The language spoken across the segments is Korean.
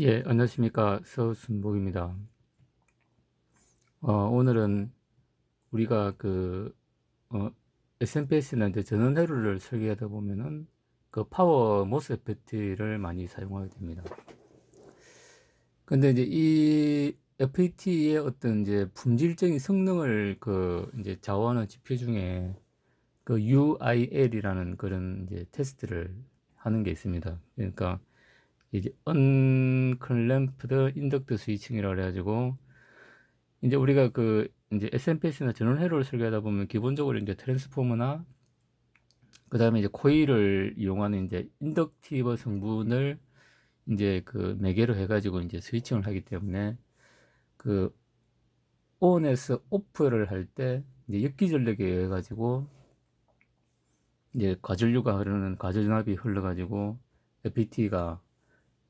예, 안녕하십니까. 서순복입니다. 오늘은 우리가 어, SMPS나 이제 전원회로를 설계하다 보면은 그 파워 모스페트를 많이 사용하게 됩니다. 근데 이제 이 FET의 어떤 이제 품질적인 성능을 이제 좌우하는 지표 중에 그 UIL이라는 그런 이제 테스트를 하는 게 있습니다. 그러니까 이제 unclamped induct switching이라고 해가지고 이제 우리가 이제 SMPS나 전원 회로를 설계하다 보면 기본적으로 이제 트랜스포머나 그 다음에 이제 코일을 이용하는 이제 인덕티브 성분을 이제 매개로 해가지고 이제 스위칭을 하기 때문에 그 ON에서 오프를 할 때 이제 역기전력에 의해 가지고 이제 과전류가 흐르는 과전압이 흘러가지고 FET가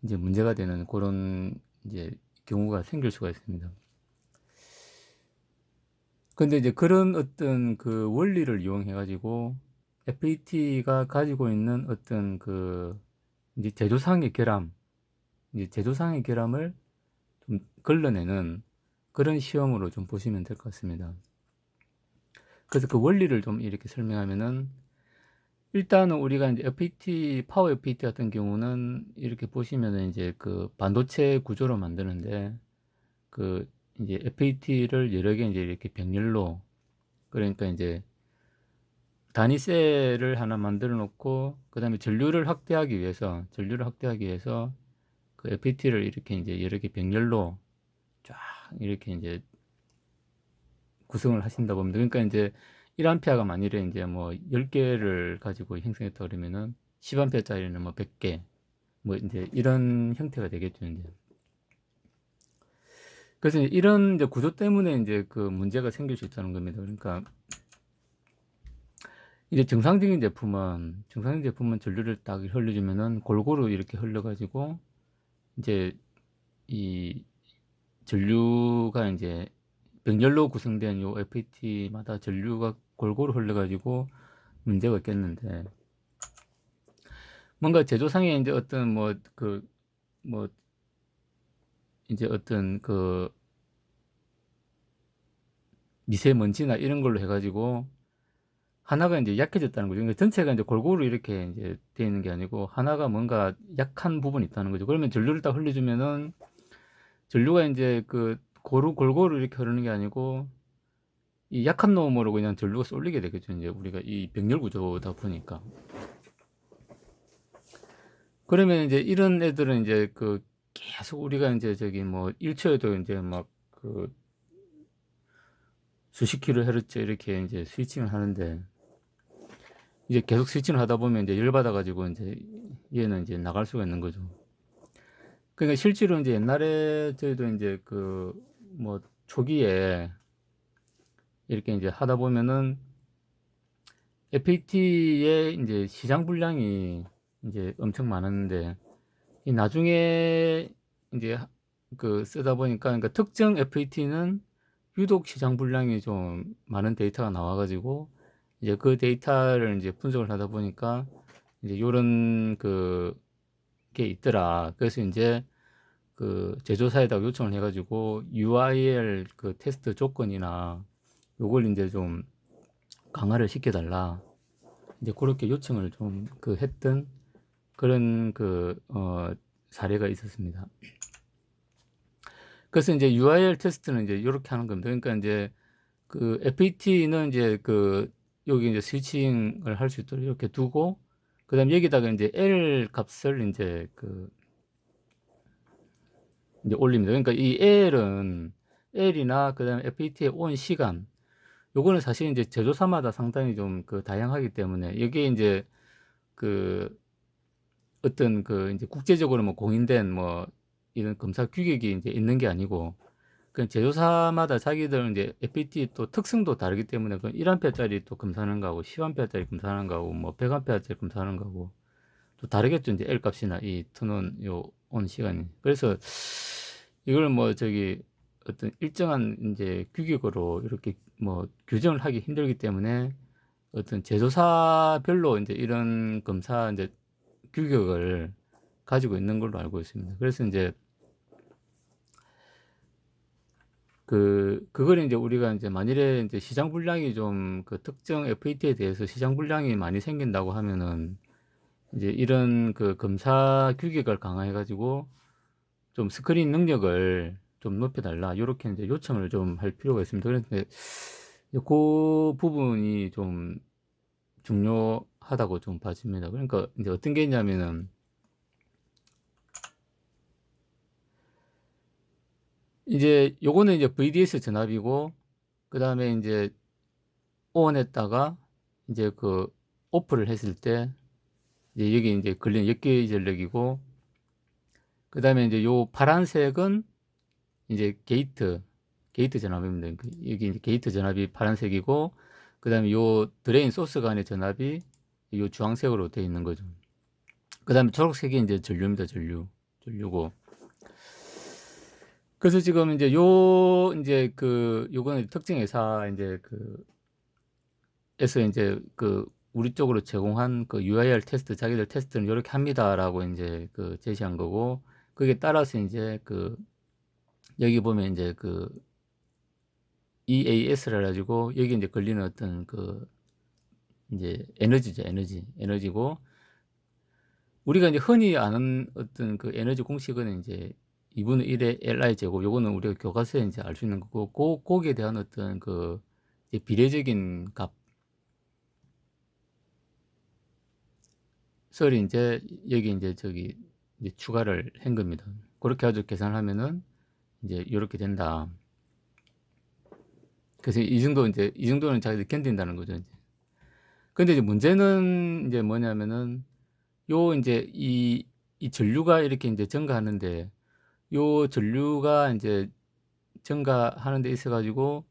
이제 문제가 되는 그런 이제 경우가 생길 수가 있습니다. 근데 이제 그런 어떤 그 원리를 이용해 가지고 FET가 가지고 있는 어떤 이제 제조상의 결함, 이제 제조상의 결함을 좀 걸러내는 그런 시험으로 좀 보시면 될 것 같습니다. 그래서 그 원리를 좀 이렇게 설명하면은 일단은 우리가 이제 FET, 파워 FET 같은 경우는 이렇게 보시면은 이제 그 반도체 구조로 만드는데 이제 FET를 여러 개 이제 이렇게 병렬로, 그러니까 이제 단위 셀을 하나 만들어 놓고 그 다음에 전류를 확대하기 위해서 그 FET를 이렇게 이제 여러 개 병렬로 쫙 이렇게 이제 구성을 하신다고 봅니다. 그러니까 이제 1A가 만일에 이제 뭐 10개를 가지고 형성했다 그러면은 10A짜리는 뭐 100개 뭐 이제 이런 형태가 되겠죠, 이제. 그래서 이런 이제 구조 때문에 이제 그 문제가 생길 수 있다는 겁니다. 그러니까 이제 정상적인 제품은 전류를 딱 흘려주면은 골고루 이렇게 흘러가지고 이제 이 전류가 이제 병렬로 구성된 요 FET마다 전류가 골고루 흘러가지고 문제가 있겠는데, 뭔가 제조상에 이제 어떤 뭐 이제 어떤 미세먼지나 이런 걸로 해가지고 하나가 이제 약해졌다는 거죠. 그러니까 전체가 이제 골고루 이렇게 이제 되어 있는 게 아니고 하나가 뭔가 약한 부분이 있다는 거죠. 그러면 전류를 딱 흘려주면은 전류가 이제 골고루 이렇게 흐르는 게 아니고 이 약한 놈으로 그냥 전류가 쏠리게 되겠죠. 이제 우리가 이 병렬 구조다 보니까. 그러면 이제 이런 애들은 이제 계속 우리가 이제 저기 뭐 1초에도 이제 막 수십 킬로 헤르츠 이렇게 이제 스위칭을 하는데 이제 계속 스위칭을 하다 보면 이제 열받아 가지고 이제 얘는 이제 나갈 수가 있는 거죠. 그러니까 실제로 이제 옛날에 저희도 이제 뭐 초기에 이렇게 이제 하다 보면은 FET의 이제 시장 분량이 이제 엄청 많았는데 이 나중에 이제 쓰다 보니까, 그러니까 특정 FET는 유독 시장 분량이 좀 많은 데이터가 나와가지고 이제 그 데이터를 이제 분석을 하다 보니까 이제 요런 게 있더라. 그래서 이제 제조사에다가 요청을 해가지고 UIL 테스트 조건이나 요걸 이제 좀 강화를 시켜달라. 이제 그렇게 요청을 좀 했던 그런 사례가 있었습니다. 그래서 이제 UIL 테스트는 이제 이렇게 하는 겁니다. 그러니까 이제 FET는 이제 여기 이제 스위칭을 할 수 있도록 이렇게 두고, 그 다음 여기다가 이제 L 값을 이제 올립니다. 그러니까 이 L이나 그 다음에 FET의 온 시간, 요거는 사실 이제 제조사마다 상당히 좀 다양하기 때문에 여기에 이제 그 어떤 이제 국제적으로 뭐 공인된 뭐 이런 검사 규격이 이제 있는 게 아니고 그 제조사마다 자기들 이제 FET 또 특성도 다르기 때문에 1A짜리 또 검사하는 거하고 10A짜리 검사하는 거하고 뭐 100A짜리 검사하는 거하고 또 다르겠죠. 이제 L 값이나 이 턴온 온 시간이. 그래서 이걸 뭐 어떤 일정한 이제 규격으로 이렇게 뭐 규정을 하기 힘들기 때문에 어떤 제조사별로 이제 이런 검사 이제 규격을 가지고 있는 걸로 알고 있습니다. 그래서 이제 그걸 이제 우리가 이제 만일에 이제 시장 불량이 좀 그 특정 FET에 대해서 시장 불량이 많이 생긴다고 하면은 이제 이런 그 검사 규격을 강화해 가지고 좀 스크린 능력을 좀 높여달라 요렇게 이제 요청을 좀 할 필요가 있습니다. 그런데 그 부분이 좀 중요하다고 좀 봐집니다. 그러니까 이제 어떤 게 있냐면은 이제 요거는 이제 VDS 전압이고 그 다음에 이제 ON했다가 이제 그 오프를 했을 때 이제 여기 이제 걸리는 역계 전력이고 그 다음에 이제 요 파란색은 이제 게이트 전압입니다. 여기 이제 게이트 전압이 파란색이고 그 다음에 요 드레인 소스 간의 전압이 요 주황색으로 되어 있는 거죠. 그 다음에 초록색이 이제 전류입니다. 전류고. 그래서 지금 이제 이제 요거는 특정 회사 이제 에서 이제 우리 쪽으로 제공한 UIR 테스트, 자기들 테스트는 이렇게 합니다라고 이제 제시한 거고, 거기에 따라서 이제 여기 보면 이제 EAS라 가지고 여기 이제 걸리는 어떤 이제 에너지죠, 에너지고, 우리가 이제 흔히 아는 어떤 에너지 공식은 이제 2분의 1의 LI 제곱, 요거는 우리가 교과서에 이제 알 수 있는 거고, 거기에 대한 어떤 이제 비례적인 값을 이제 여기 이제 이제 추가를 한 겁니다. 그렇게 해가지고 계산을 하면은 이제 이렇게 된다. 그래서 이 정도는 자기들 견딘다는 거죠. 이제. 근데 이제 문제는 이제 뭐냐면은 이제 이 전류가 이렇게 이제 증가하는데 요 전류가 이제 증가하는 데 있어 가지고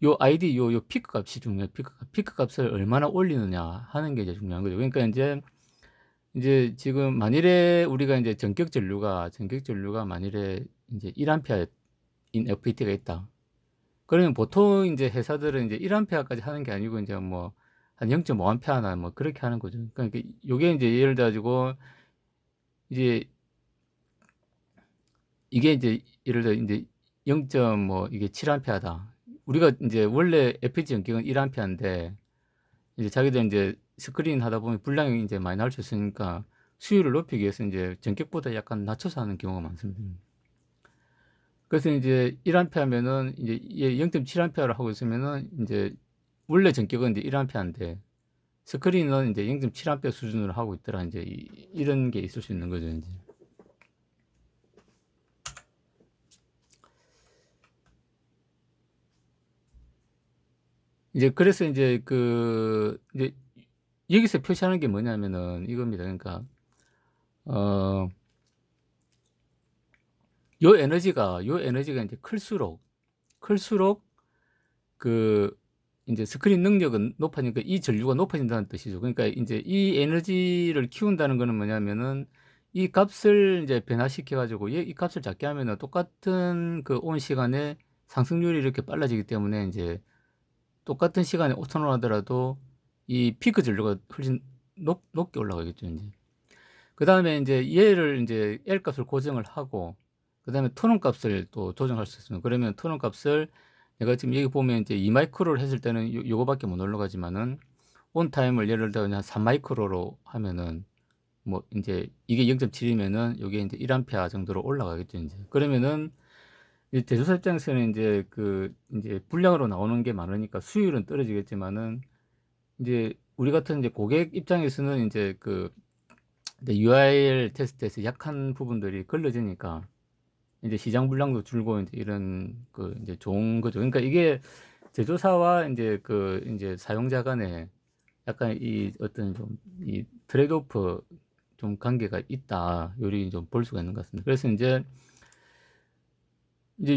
요 아이디 요 피크 값이 중요해요. 피크 값을 얼마나 올리느냐 하는 게 이제 중요한 거죠. 그러니까 이제 지금 만일에 우리가 이제 전격 전류가 만일에 이제 1A인 FET가 있다. 그러면 보통 이제 회사들은 이제 1A까지 하는 게 아니고 이제 뭐 한 0.5A나 뭐 그렇게 하는 거죠. 그러니까 요게 이제 예를 들어 가지고 이제 이게 이제 예를 들어 이제 0. 뭐 이게 7A다. 우리가 이제 원래 FET 전격은 1A인데 이제 자기들 이제 스크린 하다 보면 불량이 이제 많이 나올 수 있으니까 수율을 높이기 위해서 이제 전격보다 약간 낮춰서 하는 경우가 많습니다. 그래서 이제 1A 하면은 이제 0.7A를 하고 있으면은 이제 원래 전격은 이제 1A인데 스크린은 이제 0.7A 수준으로 하고 있더라. 이제 이런 게 있을 수 있는 거죠. 이제 그래서 이제 이제 여기서 표시하는 게 뭐냐면은 이겁니다. 그러니까 요 에너지가 이제 클수록 이제 스크린 능력은 높아지니까 이 전류가 높아진다는 뜻이죠. 그러니까 이제 이 에너지를 키운다는 거는 뭐냐면은 이 값을 이제 변화시켜 가지고 이 값을 작게 하면은 똑같은 온 시간에 상승률이 이렇게 빨라지기 때문에 이제 똑같은 시간에 오토노 하더라도 이 피크 전류가 훨씬 높게 올라가겠죠, 이제. 그다음에 이제 얘를 이제 L 값을 고정을 하고 그다음에 토론 값을 또 조정할 수 있습니다. 그러면 토론 값을 내가 지금 여기 보면 이제 2마이크로를 했을 때는 요거밖에 못 올라가지만은 온 타임을 예를 들어 한 3마이크로로 하면은 뭐 이제 이게 0.7이면은 요게 이제 1A 정도로 올라가겠죠, 이제. 그러면은 이 제조사 입장에서는 이제 이제 불량으로 나오는 게 많으니까 수율은 떨어지겠지만은 이제 우리 같은 이제 고객 입장에서는 이제 이제 UIL 테스트에서 약한 부분들이 걸러지니까 이제 시장 불량도 줄고 이제 이런 이제 좋은 거죠. 그러니까 이게 제조사와 이제 이제 사용자 간에 약간 이 어떤 좀 이 트레이드오프 좀 관계가 있다. 요리 좀 볼 수가 있는 것 같습니다. 그래서 이제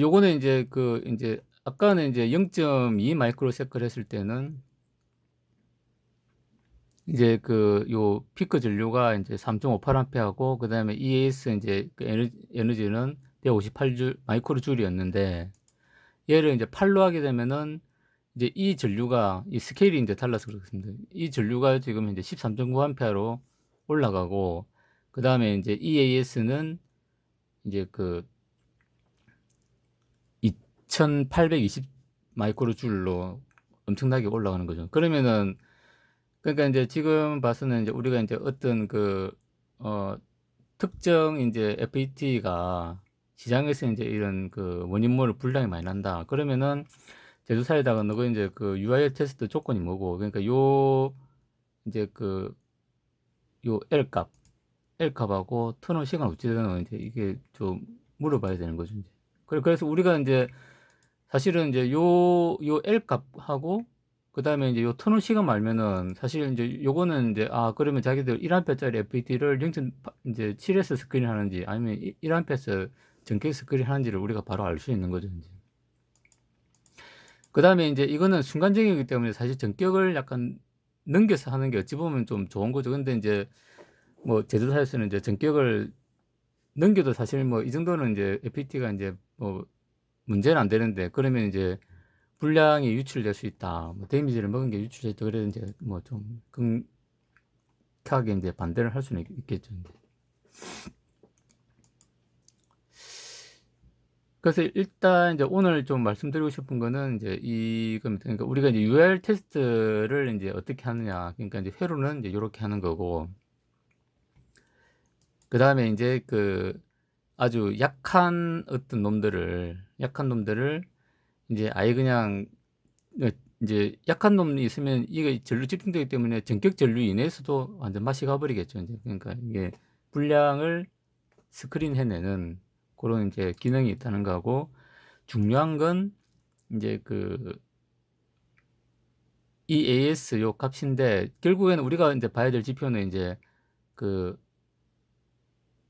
요거는 이제 이제 아까는 이제 0.2 마이크로세클 했을 때는 이제 요 피크 전류가 이제 3.58A하고 그다음에 EAS 이제 에너지는 158 마이크로 줄이었는데 얘를 이제 8로 하게 되면은 이제 이 전류가 이 스케일이 이제 달라서 그렇습니다. 이 전류가 지금 이제 13.9A로 올라가고 그다음에 이제 EAS는 이제 2820 마이크로 줄로 엄청나게 올라가는 거죠. 그러면은 그러니까 이제 지금 봐서는 이제 우리가 이제 어떤 특정 이제 FET가 시장에서 이제 이런 원인모를 분량이 많이 난다. 그러면은 제조사에다가 너가 이제 UIL 테스트 조건이 뭐고, 그러니까 이제 요 L값하고 터널 시간 어찌 되나 이제 이게 좀 물어봐야 되는 거죠, 이제. 그래서 우리가 이제 사실은 이제 요 L값하고 그다음에 이제 요 터널 시간 알면은 사실 이제 요거는 이제 그러면 자기들 1A짜리 FET를 0.7에서 스크린 하는지 아니면 1A에서 전격 스크린 하는지를 우리가 바로 알 수 있는 거죠, 이제. 그다음에 이제 이거는 순간적이기 때문에 사실 전격을 약간 넘겨서 하는 게 어찌 보면 좀 좋은 거죠. 근데 이제 뭐 제조사에서는 이제 전격을 넘겨도 사실 뭐 이 정도는 이제 FET가 이제 뭐 문제는 안 되는데, 그러면 이제 불량이 유출될 수 있다. 뭐 데미지를 먹은 게 유출될 수 있다. 그래서 이제 뭐 좀 강하게 이제 반대를 할 수는 있겠죠, 이제. 그래서 일단 이제 오늘 좀 말씀드리고 싶은 거는 이제 이겁니다. 그러니까 우리가 이제 UL 테스트를 이제 어떻게 하느냐. 그러니까 이제 회로는 이제 이렇게 하는 거고, 그 다음에 이제 아주 약한 어떤 약한 놈들을 이제 아예 그냥 이제 약한 놈이 있으면 이게 전류 집중되기 때문에 전격 전류 이내에서도 완전 맛이 가버리겠죠. 이제 그러니까 이게 불량을 스크린 해내는 그런 이제 기능이 있다는 거고, 중요한 건 이제 EAS 요 값인데, 결국에는 우리가 이제 봐야 될 지표는 이제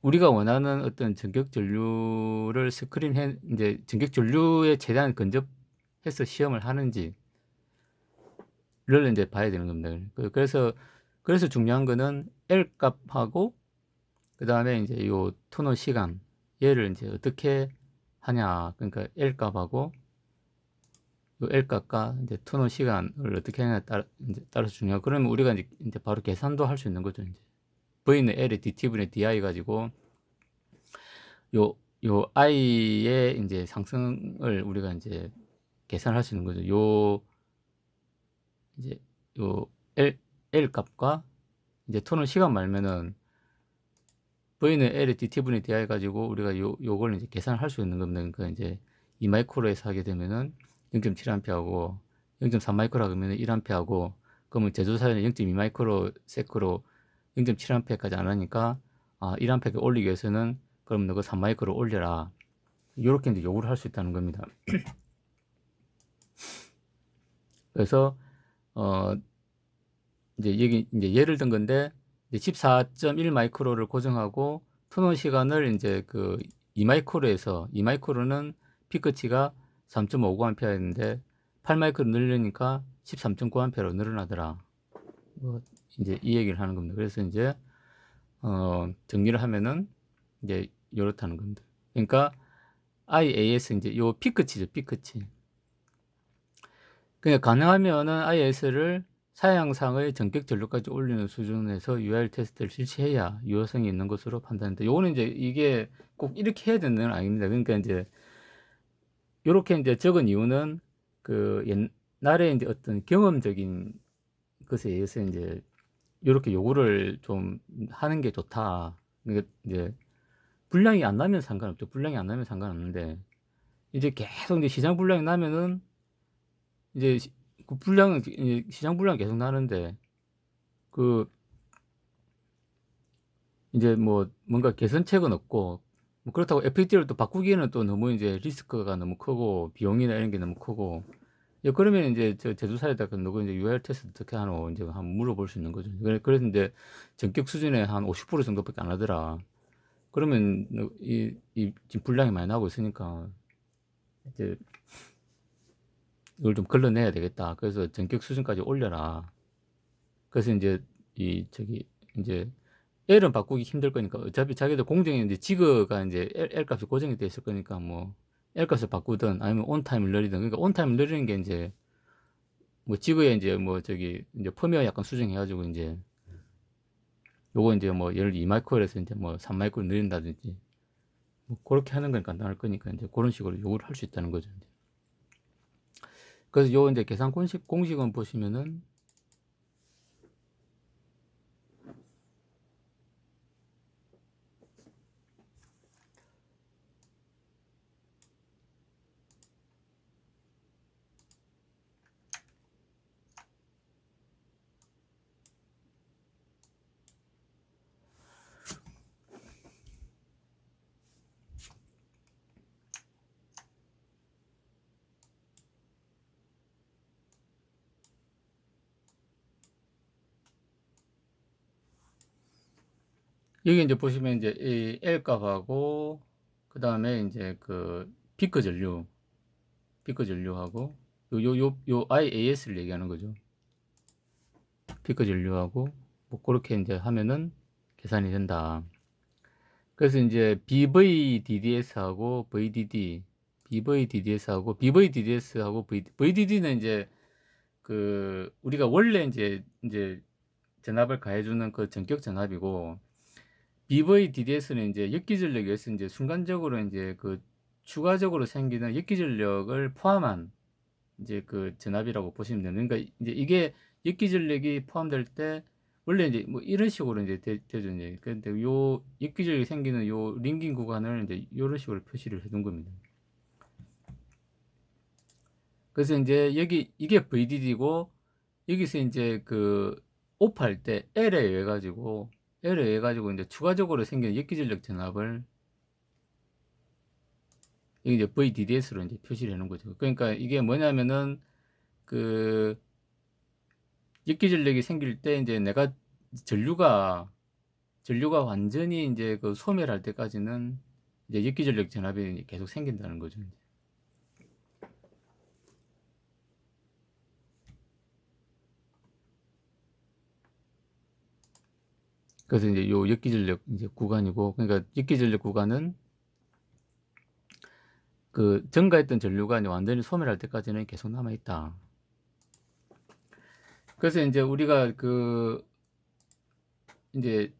우리가 원하는 어떤 전격 전류를 이제 전격 전류에 최대한 근접해서 시험을 하는지를 이제 봐야 되는 겁니다. 그래서 중요한 거는 L 값하고 그 다음에 이제 요 터널 시간, 얘를 이제 어떻게 하냐. 그러니까 L 값하고 요 L 값과 이제 터널 시간을 어떻게 하냐에 따라서 중요하고, 그러면 우리가 이제 바로 계산도 할 수 있는 거죠. 이제 V는 L에 DT분의 DI 가지고 요 i의 이제 상승을 우리가 이제 계산할 수 있는 거죠. 이제 요 L 값과 이제 터널 시간 말면은 V는 L의 DT분의 DI 가지고 우리가 요걸 이제 계산할 수 있는 겁니다. 그러니까 이제 2마이크로에서 하게 되면은 0.7A하고 0.3마이크로 그러면 1A하고, 그러면 제조사에는 0.2마이크로 세크로 0.7A까지 안 하니까 1A까지 올리기 위해서는 그럼 너가 3마이크로 올려라. 이렇게 이제 요구를 할 수 있다는 겁니다. 그래서 이제 여기 이제 예를 든 건데, 14.1 마이크로를 고정하고 터널 시간을 이제 2마이크로는 피크치가 3.59A였는데 8마이크로 늘리니까 13.9A로 늘어나더라. 뭐 이제 이 얘기를 하는 겁니다. 그래서 이제 정리를 하면은 이제 이렇다는 겁니다. 그러니까 IAS 이제 요 피크치죠, 피크치. 그러니까 가능하면은 IAS를 사양상의 전격 전류까지 올리는 수준에서 UR 테스트를 실시해야 유효성이 있는 것으로 판단된다. 요거는 이제 이게 꼭 이렇게 해야 되는 건 아닙니다. 그러니까 이제 요렇게 이제 적은 이유는 옛날에 이제 어떤 경험적인 것에 의해서 이제 요렇게 요구를 좀 하는 게 좋다. 그러니까 이제 불량이 안 나면 상관없죠. 불량이 안 나면 상관없는데, 이제 계속 이제 시장 불량이 나면은 이제 그 불량은 이제 시장 불량 계속 나는데 이제 뭐 뭔가 개선책은 없고, 뭐 그렇다고 FET를 또 바꾸기에는 또 너무 이제 리스크가 너무 크고 비용이나 이런 게 너무 크고, 그러면 이제 저 제조사에다가 너가 이제 UL 테스트 어떻게 하노 이제 한번 물어볼 수 있는 거죠. 그래서 이제 전격 수준의 한 50% 정도밖에 안 하더라. 그러면 지금 불량이 많이 나고 있으니까 이제 이걸 좀 걸러내야 되겠다. 그래서 전격 수준까지 올려라. 그래서 이제 이제 L은 바꾸기 힘들 거니까 어차피 자기들 공정에 이제 지그가 이제 L 값이 고정이 돼 있을 거니까 뭐 L 값을 바꾸든 아니면 온타임을 늘리든, 그러니까 온타임을 늘리는 게 이제 뭐 지그에 이제 이제 펌웨어 약간 수정해가지고 이제 요거 이제 뭐 예를 2마이크로에서 이제 뭐 3마이크로 늘린다든지 뭐 그렇게 하는 건 간단할 거니까 이제 그런 식으로 요구를 할 수 있다는 거죠. 이제. 그래서 요 이제 계산 공식은 보시면은 여기 이제 보시면 이제 이 L 값하고 그 다음에 이제 그 피크 전류하고 요 IAS를 얘기하는 거죠. 피크 전류하고 뭐 그렇게 이제 하면은 계산이 된다. 그래서 이제 BVDDS하고 VDD, BVDDS하고 VDD는 이제 그 우리가 원래 이제 전압을 가해주는 그 전격 전압이고, BVDDS는 이제 역기전력에 의해서 이제 순간적으로 이제 그 추가적으로 생기는 역기전력을 포함한 이제 그 전압이라고 보시면 되는. 그러니까 이제 이게 역기전력이 포함될 때 원래 이제 뭐 이런 식으로 이제 되죠. 이제 근데 요 역기전력이 생기는 요 링깅 구간을 이제 이런 식으로 표시를 해둔 겁니다. 그래서 이제 여기 이게 VDD고, 여기서 이제 그 오프할 때 L에 의해 가지고 이제 추가적으로 생기는 역기전력 전압을 이게 이제 VDDS로 이제 표시를 해놓은 거죠. 그러니까 이게 뭐냐면은 그 역기전력이 생길 때 이제 내가 전류가 완전히 이제 그 소멸할 때까지는 이제 역기전력 전압이 계속 생긴다는 거죠. 그래서 이제 요 역기전력 이제 구간이고, 그러니까 역기전력 구간은 그 증가했던 전류가 이제 완전히 소멸할 때까지는 계속 남아 있다. 그래서 이제 우리가 그 이제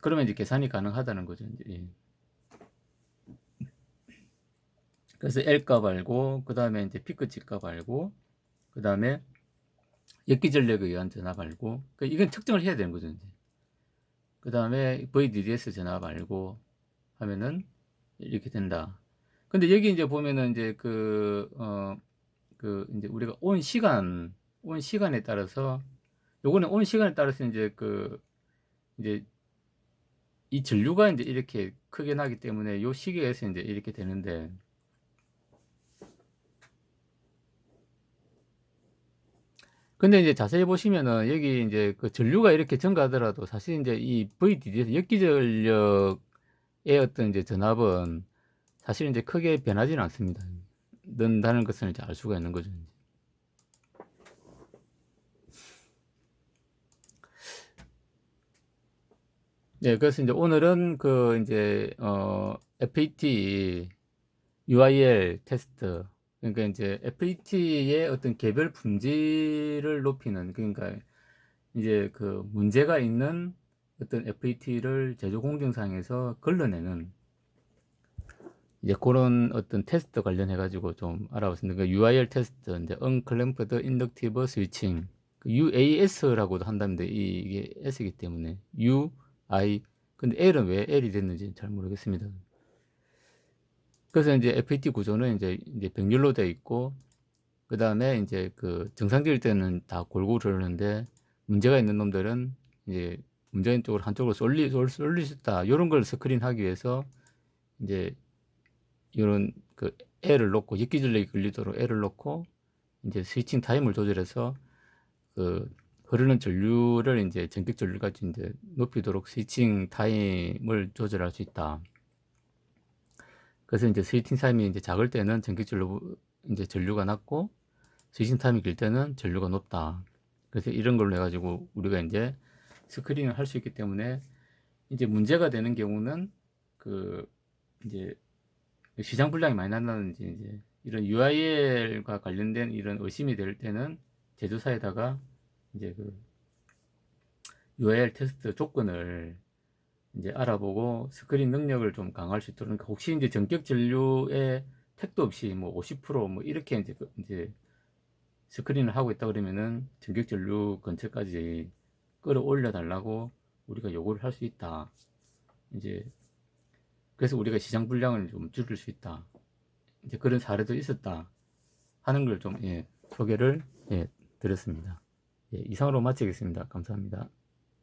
그러면 이제 계산이 가능하다는 거죠. 이제. 예. 그래서 L 값 알고, 그 다음에 이제 피크치 값 알고, 그 다음에 역기전력에 의한 전압 알고, 이건 측정을 해야 되는 거죠. 이제. 그 다음에 VDDS 전압 알고 하면은 이렇게 된다. 근데 여기 이제 보면은 이제 그 이제 우리가 온 시간에 따라서, 요거는 온 시간에 따라서 이제 이 전류가 이제 이렇게 크게 나기 때문에 요 시계에서 이제 이렇게 되는데, 근데 이제 자세히 보시면은 여기 이제 그 전류가 이렇게 증가하더라도 사실 이제 이 VDD에서 역기전력의 어떤 이제 전압은 사실 이제 크게 변하지는 않습니다. 는다는 것을 이제 알 수가 있는 거죠. 네, 그래서 이제 오늘은 그 이제 FET UIL 테스트, 그러니까 이제 FET의 어떤 개별 품질을 높이는, 그러니까 이제 그 문제가 있는 어떤 FET를 제조 공정상에서 걸러내는 이제 그런 어떤 테스트 관련해 가지고 좀 알아봤습니다. 그 UIL 테스트, 이제 Unclamped Inductive Switching, 그 UAS라고도 한다는데 이게 S이기 때문에 근데 L은 왜 L이 됐는지 잘 모르겠습니다. 그래서 이제 FET 구조는 이제 병렬로 되어 있고, 그 다음에 이제 그 정상적일 때는 다 골고루 흐르는데, 문제가 있는 놈들은 이제 문제인 쪽으로 한쪽으로 쏠릴 수 있다. 이런 걸 스크린하기 위해서 이제 이런 그 L을 놓고, 역기전력이 걸리도록 L을 놓고 이제 스위칭 타임을 조절해서 그 흐르는 전류를 이제 전격 전류까지 이제 높이도록 스위칭 타임을 조절할 수 있다. 그래서 이제 스위칭 타임이 이제 작을 때는 전격 전류가 낮고, 스위칭 타임이 길 때는 전류가 높다. 그래서 이런 걸로 해가지고 우리가 이제 스크린을 할 수 있기 때문에, 이제 문제가 되는 경우는 그 이제 시장 불량이 많이 난다든지 이제 이런 UIL과 관련된 이런 의심이 될 때는 제조사에다가 이제 그 UIL 테스트 조건을 이제 알아보고 스크린 능력을 좀 강화할 수 있도록, 그러니까 혹시 이제 전격 전류에 택도 없이 뭐 50%뭐 이렇게 이제 스크린을 하고 있다 그러면은 전격 전류 근처까지 끌어올려 달라고 우리가 요구를 할 수 있다. 이제 그래서 우리가 시장 분량을 좀 줄일 수 있다. 이제 그런 사례도 있었다 하는 걸 좀 소개를 드렸습니다. 이상으로 마치겠습니다. 감사합니다.